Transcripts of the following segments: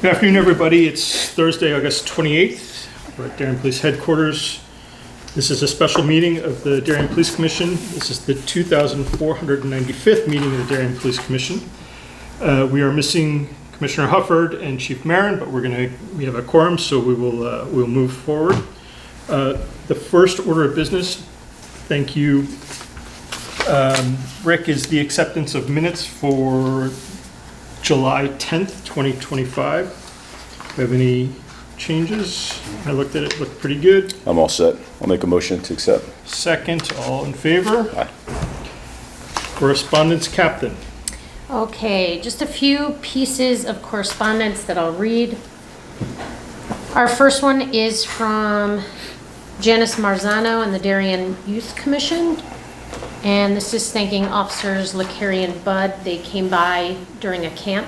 Good afternoon, everybody. It's Thursday, August 28th. We're at Darien Police Headquarters. This is a special meeting of the Darien Police Commission. This is the 2,495th meeting of the Darien Police Commission. We are missing Commissioner Hufford and Chief Marin, but we have a quorum, so we'll move forward. The first order of business, thank you, Rick, is the acceptance of minutes for July 10th, 2025. Do you have any changes? I looked at it, looked pretty good. I'm all set. I'll make a motion to accept. Second, all in favor? Aye. Correspondence captain. Okay, just a few pieces of correspondence that I'll read. Our first one is from Janice Marzano and the Darien Youth Commission. And this is thanking Officers LeCarry and Budd. They came by during a camp.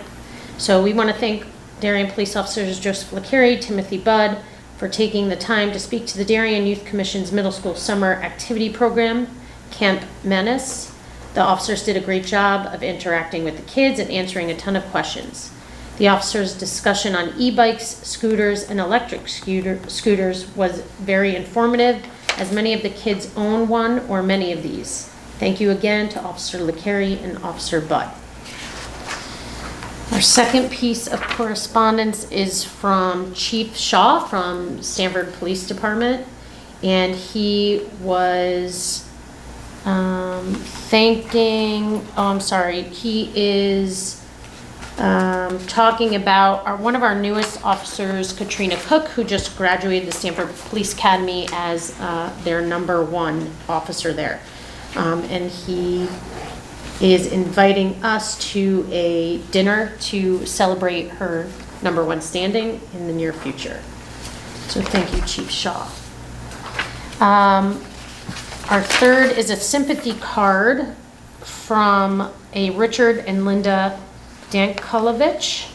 So we want to thank Darien Police Officers Joseph LeCarry, Timothy Budd, for taking the time to speak to the Darien Youth Commission's middle school summer activity program, Camp Menace. The officers did a great job of interacting with the kids and answering a ton of questions. The officers' discussion on e-bikes, scooters, and electric scooters was very informative, as many of the kids own one or many of these. Thank you again to Officer LeCarry and Officer Budd. Our second piece of correspondence is from Chief Shaw from Stamford Police Department, and he was he is talking about one of our newest officers, Katrina Cook, who just graduated the Stamford Police Academy as their #1 officer there. And he is inviting us to a dinner to celebrate her #1 standing in the near future. So thank you, Chief Shaw. Our third is a sympathy card from a Richard and Linda Dankolovich.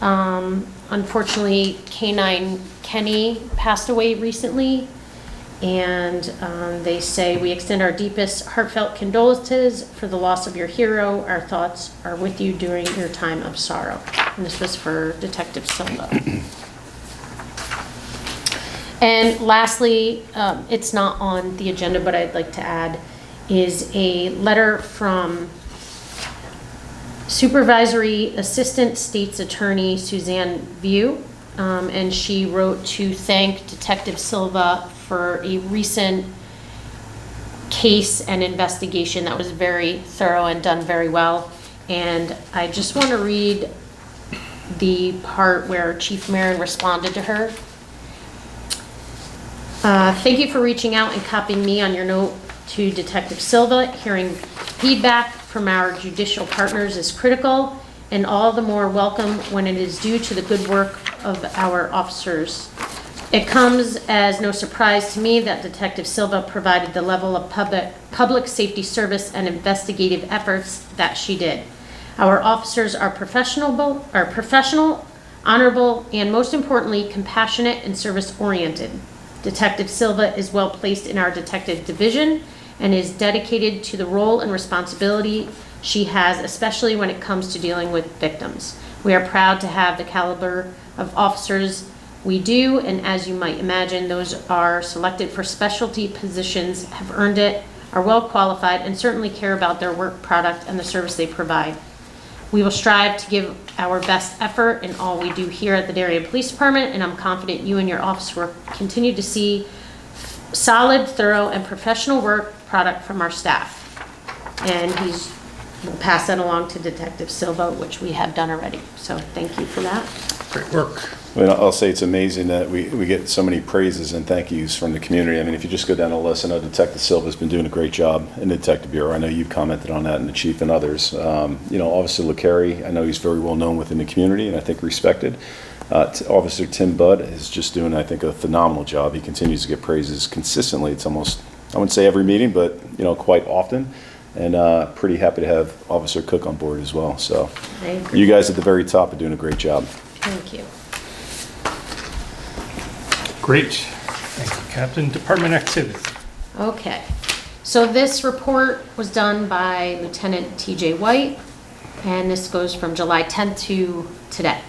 Unfortunately, K9 Kenny passed away recently. And they say, we extend our deepest heartfelt condolences for the loss of your hero. Our thoughts are with you during your time of sorrow. And this was for Detective Silva. And lastly, it's not on the agenda, but I'd like to add, is a letter from Supervisory Assistant State's Attorney Suzanne View. And she wrote to thank Detective Silva for a recent case and investigation that was very thorough and done very well. And I just want to read the part where Chief Marin responded to her. Thank you for reaching out and copying me on your note to Detective Silva. Hearing feedback from our judicial partners is critical, and all the more welcome when it is due to the good work of our officers. It comes as no surprise to me that Detective Silva provided the level of public safety service and investigative efforts that she did. Our officers are professional, honorable, and most importantly, compassionate and service-oriented. Detective Silva is well placed in our detective division and is dedicated to the role and responsibility she has, especially when it comes to dealing with victims. We are proud to have the caliber of officers we do, and as you might imagine, those are selected for specialty positions, have earned it, are well qualified, and certainly care about their work product and the service they provide. We will strive to give our best effort in all we do here at the Darien Police Department, and I'm confident you and your office will continue to see solid, thorough, and professional work product from our staff. And we'll pass that along to Detective Silva, which we have done already. So thank you for that. Great work. I'll say it's amazing that we get so many praises and thank yous from the community. I mean, if you just go down the list, I know Detective Silva's been doing a great job in the Detective Bureau. I know you've commented on that, and the Chief and others. Officer LeCarry, I know he's very well known within the community and I think respected. Officer Tim Budd is just doing, I think, a phenomenal job. He continues to get praises consistently. It's almost, I wouldn't say every meeting, but quite often. And pretty happy to have Officer Cook on board as well. So you guys at the very top are doing a great job. Thank you. Great. Thank you, Captain. Department activity. Okay. So this report was done by Lieutenant TJ White, and this goes from July 10th to today.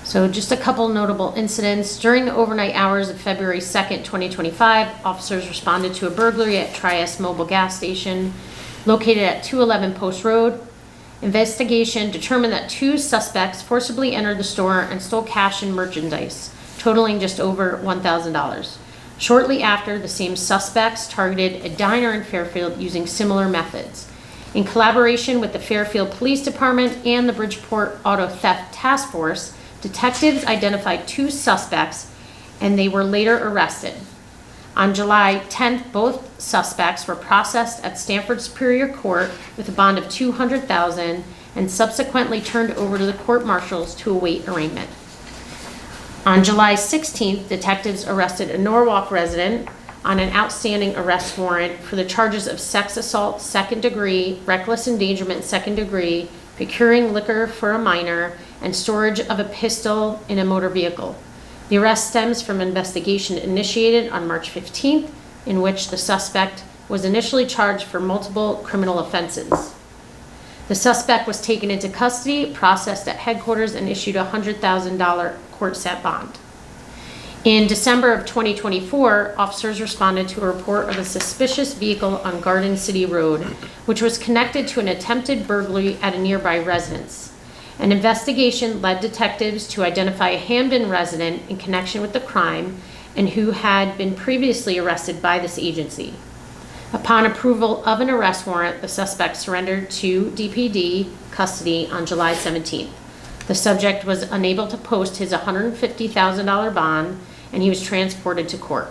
So just a couple notable incidents. During the overnight hours of February 2nd, 2025, officers responded to a burglary at Trias Mobile Gas Station located at 211 Post Road. Investigation determined that 2 suspects forcibly entered the store and stole cash and merchandise, totaling just over $1,000. Shortly after, the same suspects targeted a diner in Fairfield using similar methods. In collaboration with the Fairfield Police Department and the Bridgeport Auto Theft Task Force, detectives identified 2 suspects and they were later arrested. On July 10th, both suspects were processed at Stamford Superior Court with a bond of $200,000 and subsequently turned over to the court marshals to await arraignment. On July 16th, detectives arrested a Norwalk resident on an outstanding arrest warrant for the charges of sex assault, second degree, reckless endangerment, second degree, procuring liquor for a minor, and storage of a pistol in a motor vehicle. The arrest stems from an investigation initiated on March 15th, in which the suspect was initially charged for multiple criminal offenses. The suspect was taken into custody, processed at headquarters, and issued a $100,000 court-set bond. In December of 2024, officers responded to a report of a suspicious vehicle on Garden City Road, which was connected to an attempted burglary at a nearby residence. An investigation led detectives to identify a Hamden resident in connection with the crime and who had been previously arrested by this agency. Upon approval of an arrest warrant, the suspect surrendered to DPD custody on July 17th. The subject was unable to post his $150,000 bond, and he was transported to court.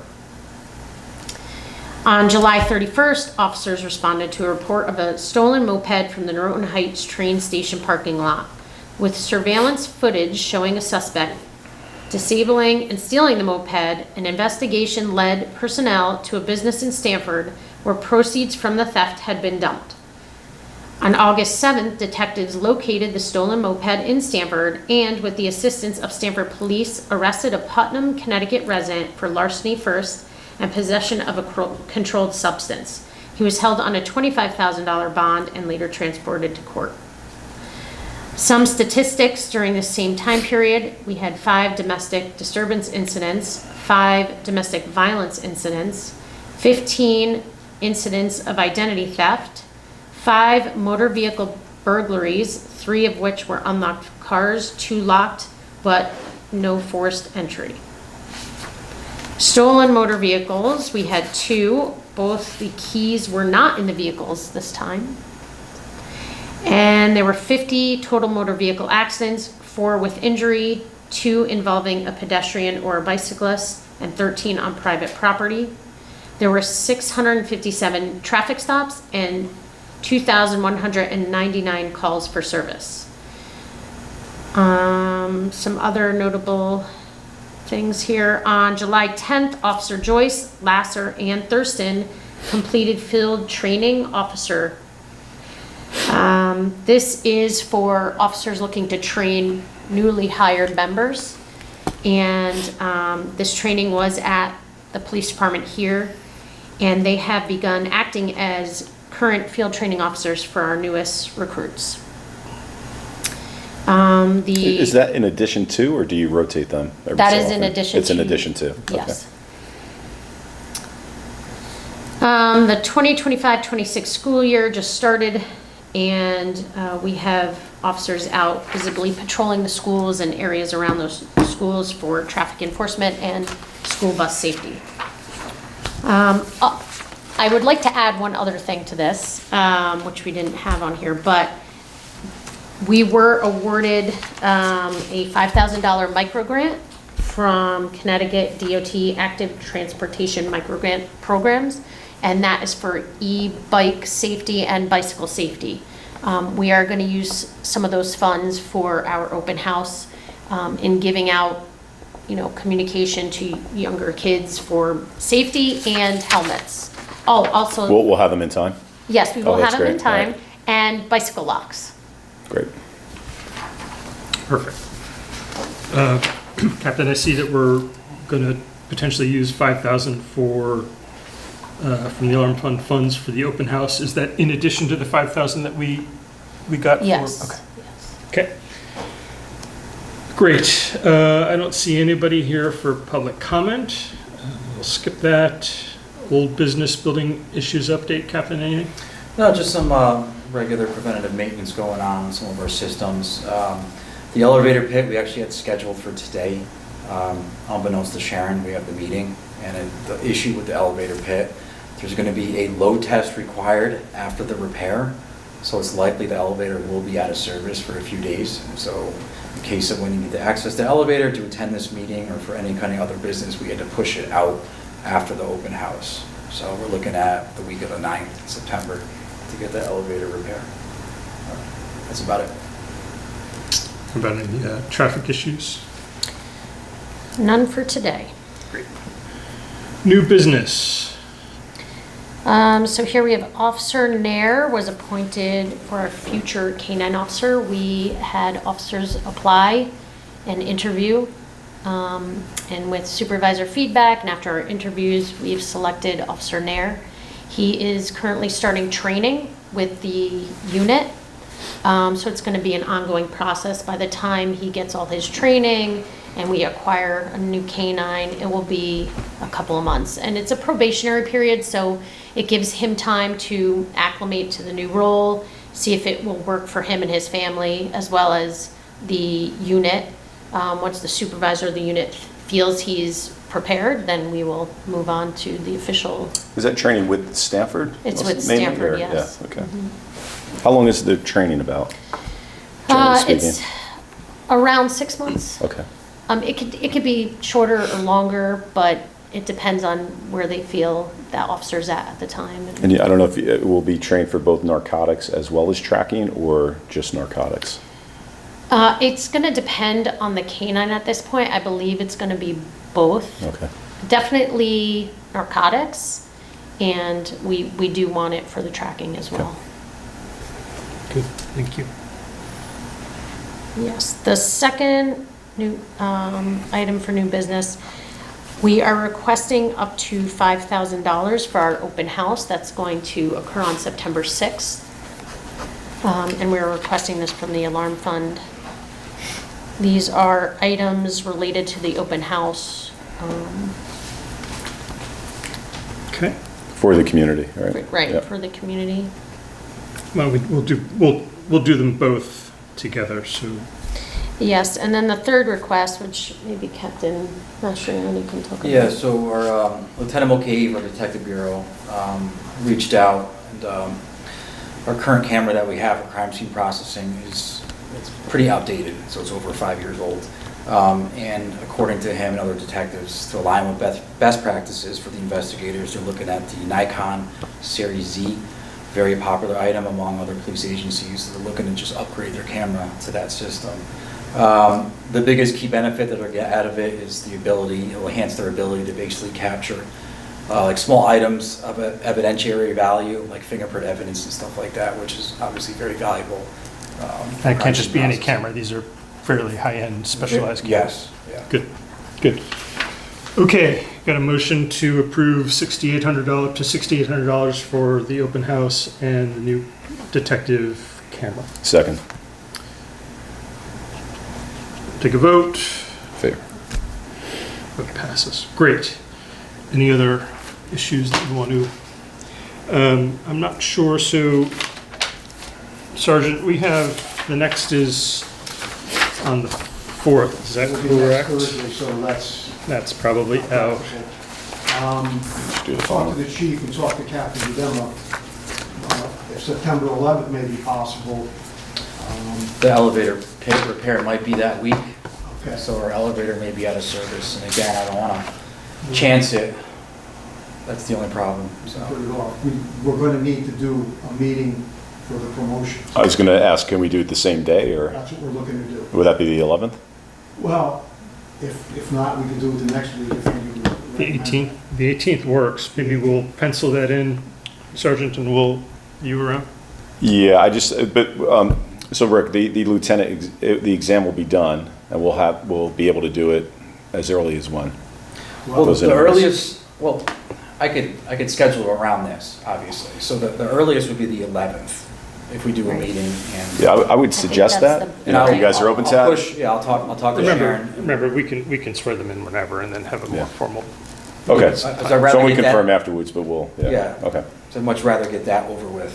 On July 31st, officers responded to a report of a stolen moped from the Noroton Heights train station parking lot, with surveillance footage showing a suspect disabling and stealing the moped. An investigation led personnel to a business in Stamford where proceeds from the theft had been dumped. On August 7th, detectives located the stolen moped in Stamford and, with the assistance of Stamford police, arrested a Putnam, Connecticut resident for larceny first and possession of a controlled substance. He was held on a $25,000 bond and later transported to court. Some statistics during the same time period: we had 5 domestic disturbance incidents, 5 domestic violence incidents, 15 incidents of identity theft, 5 motor vehicle burglaries, 3 of which were unlocked cars, 2 locked, but no forced entry. Stolen motor vehicles, we had 2. Both the keys were not in the vehicles this time. And there were 50 total motor vehicle accidents, 4 with injury, 2 involving a pedestrian or a bicyclist, and 13 on private property. There were 657 traffic stops and 2,199 calls for service. Some other notable things here. On July 10th, Officer Joyce, Lasser, and Thurston completed field training officer. This is for officers looking to train newly hired members. And this training was at the police department here. And they have begun acting as current field training officers for our newest recruits. Is that in addition to, or do you rotate them every That so is in often? addition It's in to. addition to? Yes. The 2025-26 school year just started, and we have officers out visibly patrolling the schools and areas around those schools for traffic enforcement and school bus safety. I would like to add one other thing to this, which we didn't have on here, but we were awarded a $5,000 micro grant from Connecticut DOT Active Transportation Micro Grant Programs, and that is for e-bike safety and bicycle safety. We are going to use some of those funds for our open house in giving out, communication to younger kids for safety and helmets. Oh, also, We'll have them in time? yes, we will that's have them in great. time, Right. and bicycle locks. Great. Perfect. Captain, I see that we're going to potentially use $5,000 from the alarm fund funds for the open house. Is that in addition to the $5,000 that we got? Yes. Okay. Yes. Okay. Great. I don't see anybody here for public comment. We'll skip that. Old business building issues update, Captain, anything? No, just some regular preventative maintenance going on some of our systems. The elevator pit, we actually had scheduled for today. Unbeknownst to Sharon, we have the meeting, and the issue with the elevator pit, there's going to be a load test required after the repair, so it's likely the elevator will be out of service for a few days. So in case of when you need to access the elevator to attend this meeting or for any kind of other business, we had to push it out after the open house. So we're looking at the week of the 9th in September to get the elevator repair. That's about it. About any traffic issues? None for today. Great. New business. So here we have Officer Nair was appointed for our future K-9 officer. We had officers apply and interview. And with supervisor feedback and after our interviews, we've selected Officer Nair. He is currently starting training with the unit. So it's going to be an ongoing process. By the time he gets all his training and we acquire a new K-9, it will be a couple of months. And it's a probationary period, so it gives him time to acclimate to the new role, see if it will work for him and his family, as well as the unit. Once the supervisor of the unit feels he's prepared, then we will move on to the official. Is that training with Stanford? It's with mainly, Stanford, or- yes. Yeah, okay. How long is the training about? generally speaking? It's around 6 months. Okay. It could be shorter or longer, but it depends on where they feel that officer's at the time. And I don't know if it will be trained for both narcotics as well as tracking, or just narcotics? It's going to depend on the K-9 at this point. I believe it's going to be both. Okay. Definitely narcotics, and we do want it for the tracking as well. Good, thank you. Yes, the second new item for new business, we are requesting up to $5,000 for our open house. That's going to occur on September 6th. And we're requesting this from the alarm fund. These are items related to the open house. Okay. For the community, right? Right, Yeah. for the community. Well, we'll do them both together, so. Yes, and then the third request, which maybe Captain Mastriani can talk about. Yeah, so our Lieutenant Mulcahy, our Detective Bureau, reached out, and our current camera that we have for crime scene processing it's pretty outdated, so it's over 5 years old. And according to him and other detectives, to align with best practices for the investigators, they're looking at the Nikon Series Z, very popular item among other police agencies. So they're looking to just upgrade their camera to that system. The biggest key benefit that they'll get out of it is the ability, it will enhance their ability to basically capture like small items of evidentiary value, like fingerprint evidence and stuff like that, which is obviously very valuable. That can't just be any processing. camera, these are fairly high-end specialized cameras. Yes, yeah. Good, good. Okay, got a motion to approve $6,800 for the open house and the new detective camera. Second. Take a vote. Favor. Vote passes. Great. Any other issues that you want to? I'm not sure, so Sergeant, we have, the next is on the 4th, is that It'll be next correct? Thursday, so That's probably out. Do the Talk final. to the chief and talk to Captain Udema. If September 11th may be possible. The elevator pit repair might be that week, Okay. so our elevator may be out of service. And again, I don't want to chance it. That's the only problem, so. Put it off. We're going to need to do a meeting for the promotion. I was going to ask, can we do it the same day, or That's what we're looking to do. would that be the 11th? Well, if not, we can do it the next week. If you The 18th, the 18th works. Maybe we'll pencil that in, Sergeant, and you around? Yeah, so Rick, the lieutenant, the exam will be done, and we'll be able to do it as early as when? Well, Those the interviews. earliest, I could schedule around this, obviously. So the earliest would be the 11th. if we do a Right. meeting and. Yeah, I would think suggest that's that, the- you know, if you guys are I'll- open to I'll that. push- Yeah, I'll talk to Remember, Sharon. remember, we can swear them in whenever and then have a more Yeah. formal. Okay, So I'd so rather we get that- confirm afterwards, but we'll, yeah, Yeah. okay. So I'd much rather get that over with.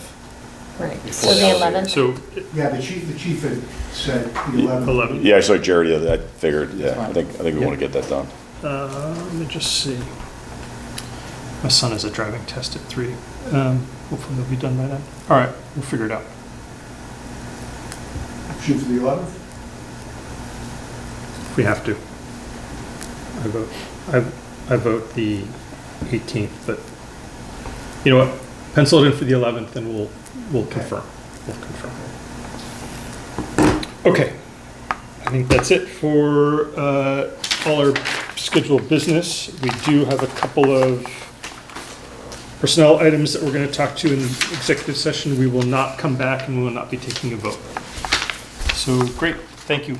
Right, so Before the that. 11th. So, Yeah, the chief had said the 11th. 11. Yeah, I saw Jared, I figured, yeah, That's I fine. think we want to get that done. Let me just see. My son has a driving test at 3. Hopefully they'll be done by then. All right, we'll figure it out. Shoot for the 11th? If we have to. I vote the 18th, but you know what? Pencil it in for the 11th and we'll confirm. We'll confirm. Okay. I think that's it for all our scheduled business. We do have a couple of personnel items that we're going to talk to in executive session. We will not come back and we will not be taking a vote. So great, thank you.